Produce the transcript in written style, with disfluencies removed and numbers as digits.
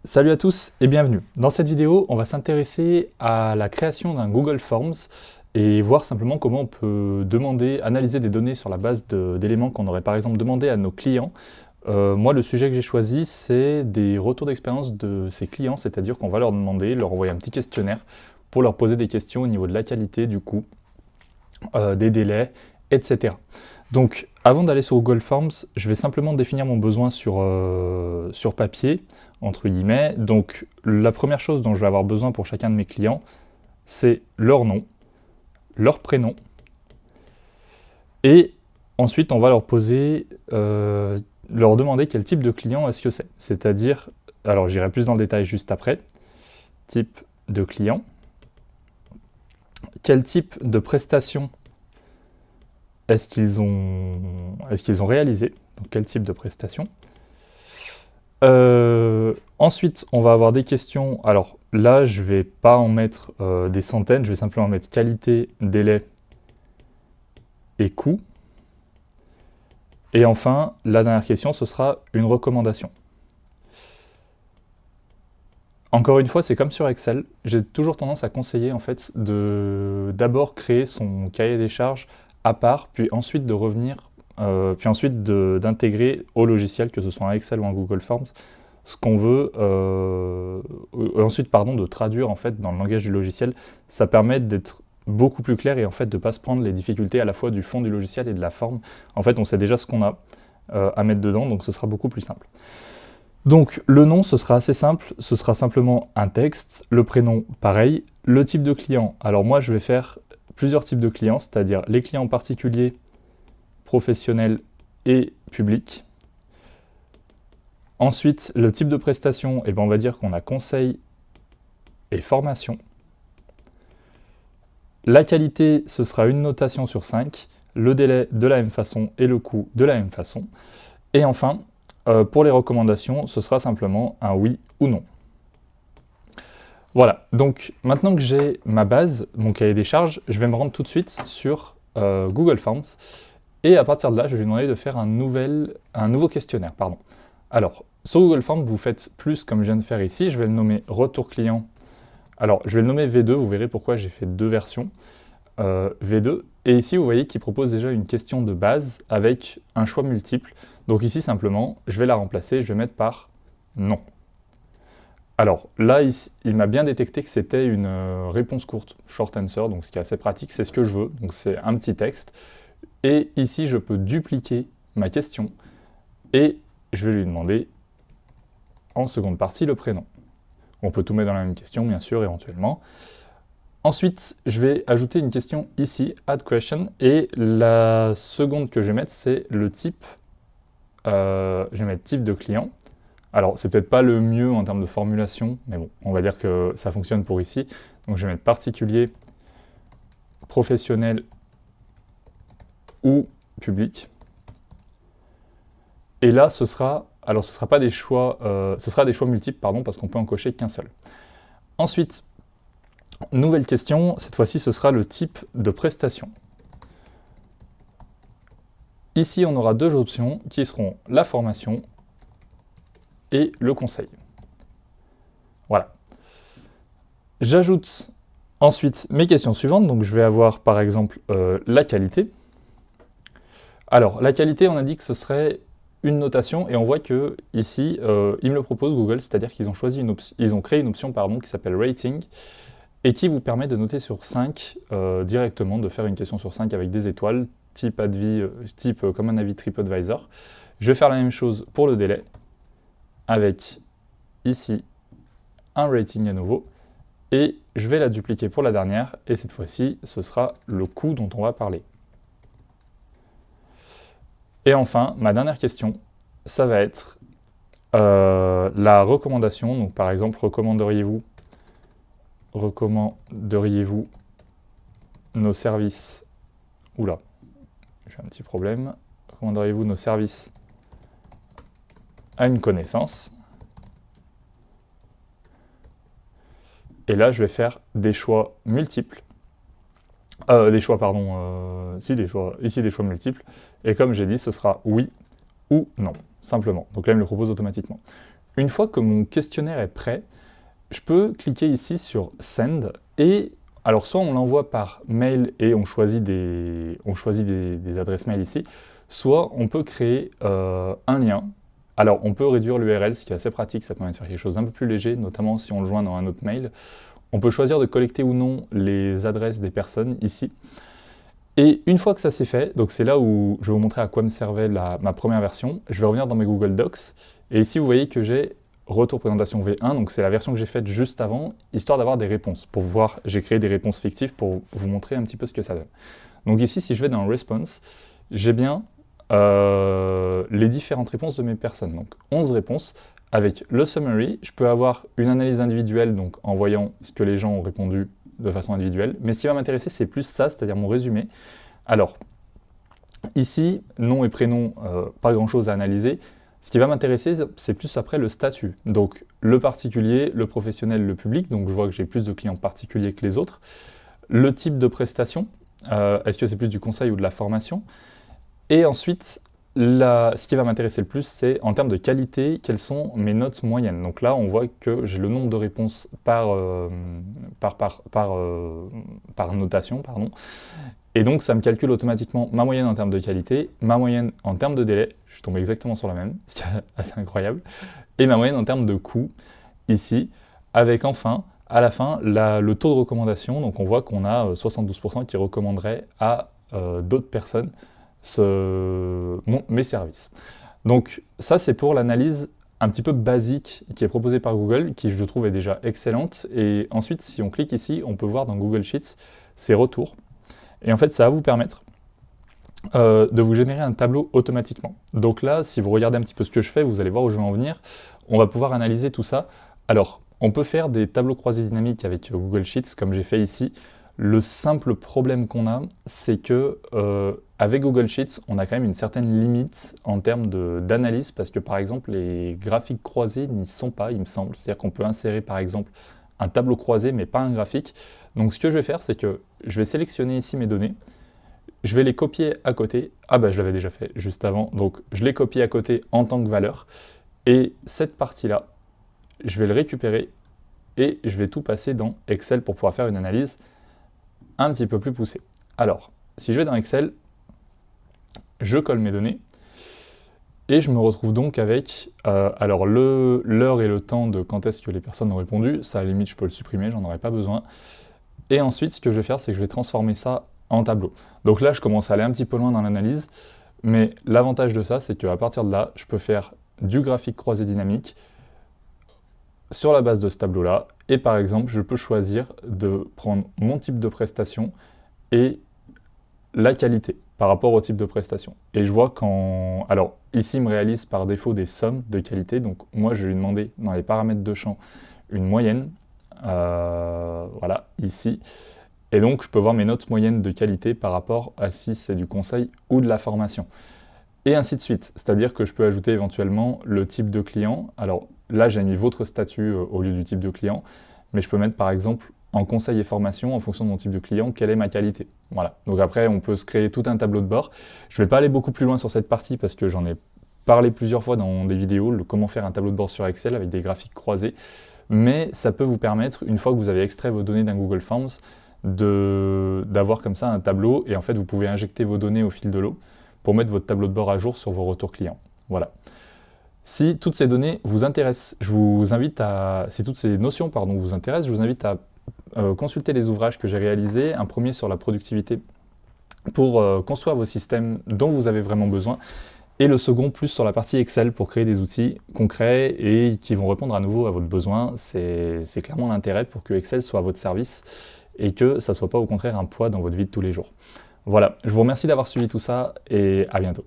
Salut à tous et bienvenue. Dans cette vidéo, on va s'intéresser à la création d'un Google Forms et voir simplement comment on peut analyser des données sur la base d'éléments qu'on aurait par exemple demandé à nos clients. Moi, le sujet que j'ai choisi, c'est des retours d'expérience de ces clients, c'est-à-dire qu'on va leur demander, leur envoyer un petit questionnaire pour leur poser des questions au niveau de la qualité, du coût, des délais, etc. Donc, avant d'aller sur Google Forms, je vais simplement définir mon besoin sur papier, entre guillemets. Donc, la première chose dont je vais avoir besoin pour chacun de mes clients, c'est leur nom, leur prénom, et ensuite, on va leur demander quel type de client est-ce que c'est. C'est-à-dire, alors j'irai plus dans le détail juste après, type de client, quel type de prestation est-ce qu'ils ont réalisé, donc quel type de prestation. Ensuite, on va avoir des questions. Alors là, je ne vais pas en mettre des centaines, je vais simplement mettre qualité, délai et coût. Et enfin, la dernière question, ce sera une recommandation. Encore une fois, c'est comme sur Excel, j'ai toujours tendance à conseiller en fait de d'abord créer son cahier des charges à part, puis ensuite d'intégrer au logiciel, que ce soit un Excel ou un Google Forms, ce qu'on veut, ensuite de traduire en fait dans le langage du logiciel. Ça permet d'être beaucoup plus clair et en fait de ne pas se prendre les difficultés à la fois du fond du logiciel et de la forme. En fait, on sait déjà ce qu'on a à mettre dedans, donc ce sera beaucoup plus simple. Donc le nom, ce sera assez simple, ce sera simplement un texte, le prénom, pareil, le type de client. Alors moi, je vais faire plusieurs types de clients, c'est-à-dire les clients particuliers, professionnels et publics. Ensuite, le type de prestation, eh ben, on va dire qu'on a conseil et formation. La qualité, ce sera une notation sur 5, le délai de la même façon et le coût de la même façon. Et enfin, pour les recommandations, ce sera simplement un oui ou non. Voilà, donc maintenant que j'ai ma base, mon cahier des charges, je vais me rendre tout de suite sur Google Forms. Et à partir de là, je vais lui demander de faire un nouveau questionnaire. Pardon. Alors, sur Google Forms, vous faites plus comme je viens de faire ici. Je vais le nommer retour client. Alors, je vais le nommer V2. Vous verrez pourquoi j'ai fait deux versions. V2. Et ici, vous voyez qu'il propose déjà une question de base avec un choix multiple. Donc ici, simplement, je vais la remplacer. Je vais mettre par non. Alors là, il m'a bien détecté que c'était une réponse courte, short answer, donc ce qui est assez pratique, c'est ce que je veux. Donc c'est un petit texte. Et ici, je peux dupliquer ma question et je vais lui demander en seconde partie le prénom. On peut tout mettre dans la même question, bien sûr, éventuellement. Ensuite, je vais ajouter une question ici, add question, et la seconde que je vais mettre, c'est le type. Je vais mettre type de client. Alors, c'est peut-être pas le mieux en termes de formulation, mais bon, on va dire que ça fonctionne pour ici. Donc, je vais mettre particulier, professionnel ou public. Et là, ce sera pas des choix, ce sera des choix multiples, pardon, parce qu'on peut en cocher qu'un seul. Ensuite, nouvelle question, cette fois-ci, ce sera le type de prestation. Ici, on aura deux options qui seront la formation et le conseil. Voilà. J'ajoute ensuite mes questions suivantes, donc je vais avoir par exemple la qualité. Alors, la qualité, on a dit que ce serait une notation, et on voit que ici, ils me le proposent Google, c'est-à-dire qu'ils ont créé une option qui s'appelle Rating, et qui vous permet de noter sur 5 directement, de faire une question sur 5 avec des étoiles, type comme un avis TripAdvisor. Je vais faire la même chose pour le délai, avec ici un rating à nouveau, et je vais la dupliquer pour la dernière, et cette fois-ci, ce sera le coût dont on va parler. Et enfin, ma dernière question, ça va être la recommandation. Donc par exemple, recommanderiez-vous nos services. Oula, j'ai un petit problème. Recommanderiez-vous nos services à une connaissance? Et là, je vais faire des choix multiples. Ici des choix multiples. Et comme j'ai dit, ce sera oui ou non, simplement. Donc là, il me le propose automatiquement. une fois que mon questionnaire est prêt, je peux cliquer ici sur Send et alors soit on l'envoie par mail et on choisit des adresses mail ici, soit on peut créer un lien. Alors on peut réduire l'URL, ce qui est assez pratique, ça permet de faire quelque chose d'un peu plus léger, notamment si on le joint dans un autre mail. On peut choisir de collecter ou non les adresses des personnes ici. Et une fois que ça c'est fait, donc c'est là où je vais vous montrer à quoi me servait ma première version, je vais revenir dans mes Google Docs, et ici vous voyez que j'ai retour présentation V1, donc c'est la version que j'ai faite juste avant, histoire d'avoir des réponses. Pour voir, j'ai créé des réponses fictives pour vous montrer un petit peu ce que ça donne. Donc ici, si je vais dans Response, j'ai bien les différentes réponses de mes personnes. Donc 11 réponses. Avec le summary, je peux avoir une analyse individuelle, donc en voyant ce que les gens ont répondu de façon individuelle. Mais ce qui va m'intéresser, c'est plus ça, c'est-à-dire mon résumé. Alors, ici, nom et prénom, pas grand-chose à analyser. Ce qui va m'intéresser, c'est plus après le statut. Donc le particulier, le professionnel, le public. Donc je vois que j'ai plus de clients particuliers que les autres. Le type de prestation. Est-ce que c'est plus du conseil ou de la formation? Et ensuite, ce qui va m'intéresser le plus, c'est en termes de qualité, quelles sont mes notes moyennes. Donc là, on voit que j'ai le nombre de réponses par notation, pardon. Et donc, ça me calcule automatiquement ma moyenne en termes de qualité, ma moyenne en termes de délai, je suis tombé exactement sur la même, ce qui est assez incroyable, et ma moyenne en termes de coût, ici, avec enfin, à la fin, le taux de recommandation. Donc on voit qu'on a 72% qui recommanderaient à d'autres personnes mes services. Donc ça, c'est pour l'analyse un petit peu basique qui est proposée par Google, qui je trouve est déjà excellente. Et ensuite, si on clique ici, on peut voir dans Google Sheets ses retours. Et en fait, ça va vous permettre de vous générer un tableau automatiquement. Donc là, si vous regardez un petit peu ce que je fais, vous allez voir où je vais en venir. On va pouvoir analyser tout ça. Alors, on peut faire des tableaux croisés dynamiques avec Google Sheets, comme j'ai fait ici. Le simple problème qu'on a, c'est que avec Google Sheets, on a quand même une certaine limite en termes d'analyse, parce que par exemple, les graphiques croisés n'y sont pas, il me semble. C'est-à-dire qu'on peut insérer par exemple un tableau croisé, mais pas un graphique. Donc ce que je vais faire, c'est que je vais sélectionner ici mes données, je vais les copier à côté. Ah bah je l'avais déjà fait juste avant, donc je les copie à côté en tant que valeur. Et cette partie-là, je vais le récupérer et je vais tout passer dans Excel pour pouvoir faire une analyse un petit peu plus poussée. Alors, si je vais dans Excel, je colle mes données et je me retrouve donc avec alors l'heure et le temps de quand est-ce que les personnes ont répondu. Ça, à la limite, je peux le supprimer, j'en aurais pas besoin. Et ensuite, ce que je vais faire, c'est que je vais transformer ça en tableau. Donc là, je commence à aller un petit peu loin dans l'analyse, mais l'avantage de ça, c'est qu'à partir de là, je peux faire du graphique croisé dynamique sur la base de ce tableau-là. Et par exemple, je peux choisir de prendre mon type de prestation et la qualité par rapport au type de prestation. Et je vois quand... Alors, ici, il me réalise par défaut des sommes de qualité. Donc, moi, je vais lui demander dans les paramètres de champ une moyenne. Voilà, ici. Et donc, je peux voir mes notes moyennes de qualité par rapport à si c'est du conseil ou de la formation. Et ainsi de suite. C'est-à-dire que je peux ajouter éventuellement le type de client. Alors là, j'ai mis votre statut au lieu du type de client. Mais je peux mettre par exemple en conseil et formation, en fonction de mon type de client, quelle est ma qualité. Voilà. Donc après, on peut se créer tout un tableau de bord. Je ne vais pas aller beaucoup plus loin sur cette partie parce que j'en ai parlé plusieurs fois dans des vidéos, comment faire un tableau de bord sur Excel avec des graphiques croisés. Mais ça peut vous permettre, une fois que vous avez extrait vos données d'un Google Forms, d'avoir comme ça un tableau. Et en fait, vous pouvez injecter vos données au fil de l'eau pour mettre votre tableau de bord à jour sur vos retours clients. Voilà. Si toutes ces données vous intéressent, si toutes ces notions vous intéressent, je vous invite à consulter les ouvrages que j'ai réalisés. Un premier sur la productivité pour construire vos systèmes dont vous avez vraiment besoin. Et le second plus sur la partie Excel pour créer des outils concrets et qui vont répondre à nouveau à votre besoin. C'est clairement l'intérêt pour que Excel soit à votre service et que ça ne soit pas au contraire un poids dans votre vie de tous les jours. Voilà, je vous remercie d'avoir suivi tout ça et à bientôt.